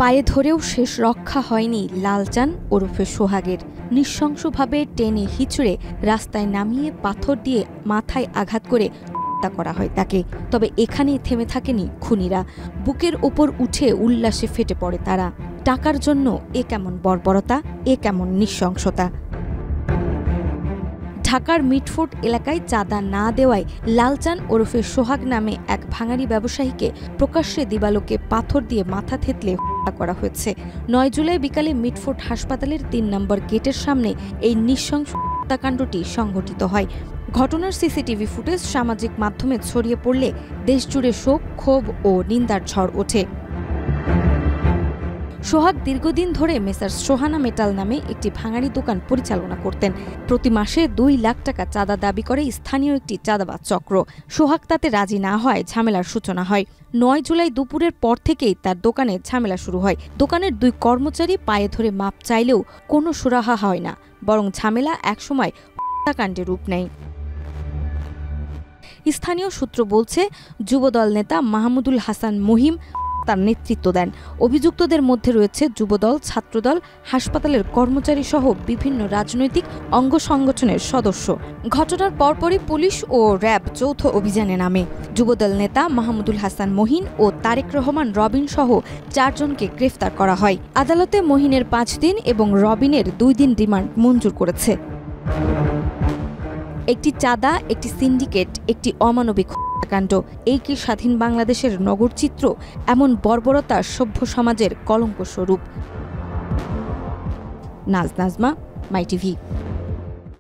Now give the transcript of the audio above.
পায়ে ধরেও শেষ রক্ষা হয়নি লালচান ওরফে সোহাগের। নৃশংসভাবে টেনে হিচড়ে রাস্তায় নামিয়ে পাথর দিয়ে মাথায় আঘাত করে হত্যা করা হয় তাকে। তবে এখানেই থেমে থাকেনি খুনিরা। বুকের ওপর উঠে উল্লাসে ফেটে পড়ে তারা। টাকার জন্য এ কেমন বর্বরতা, এ কেমন নৃশংসতা। ঢাকার মিটফোর্ট এলাকায় চাঁদা না দেওয়ায় লালচান ওরফে সোহাগ নামে এক ভাঙাড়ি ব্যবসায়ীকে প্রকাশ্যে দিবালোকে পাথর দিয়ে মাথা থেতলে হত্যা করা হয়েছে। ৯ জুলাই বিকালে মিটফোর্ট হাসপাতালের ৩ নম্বর গেটের সামনে এই নৃশংস হত্যাকাণ্ডটি সংঘটিত হয়। ঘটনার সিসিটিভি ফুটেজ সামাজিক মাধ্যমে ছড়িয়ে পড়লে দেশজুড়ে শোক, ক্ষোভ ও নিন্দার ঝড় ওঠে। সোহাগ দীর্ঘদিন ধরে মেসার্স সোহানা মেটাল নামে একটি ভাঙাড়ি দোকান পরিচালনা করতেন। প্রতি মাসে ২ লাখ টাকা চাঁদা দাবি করে স্থানীয় একটি চাঁদাবাজ চক্র। সোহাগ তাতে রাজি না হয় ঝামেলার সূচনা হয়। ৯ জুলাই দুপুরের পর থেকেই তার দোকানে ঝামেলা শুরু হয়। দোকানের ২ কর্মচারী পায়ে ধরে মাপ চাইলেও কোনো সুরাহা হয় না, বরং ঝামেলা একসময় হত্যাকাণ্ডে রূপ নেয়। স্থানীয় সূত্র বলছে, যুবদল নেতা মাহমুদুল হাসান মহিম তার নেতৃত্ব দেন। অভিযুক্তদের মধ্যে রয়েছে যুবদল, ছাত্রদল, হাসপাতালের কর্মচারী সহ বিভিন্ন রাজনৈতিক অঙ্গ সংগঠনের সদস্য। ঘটনার পরপরই পুলিশ ও র্যাব যৌথ অভিযানে নামে। যুবদল নেতা মাহমুদুল হাসান মহিন ও তারেক রহমান রবিন সহ ৪ জনকে গ্রেফতার করা হয়। আদালতে মহিনের ৫ দিন এবং রবিনের ২ দিন রিমান্ড মঞ্জুর করেছে। একটি চাঁদা, একটি সিন্ডিকেট, একটি অমানবিক হত্যাকাণ্ড, এই কি স্বাধীন বাংলাদেশের নগরচিত্র? এমন বর্বরতা সভ্য সমাজের কলঙ্ক স্বরূপ। নাজমা, মাই টিভি।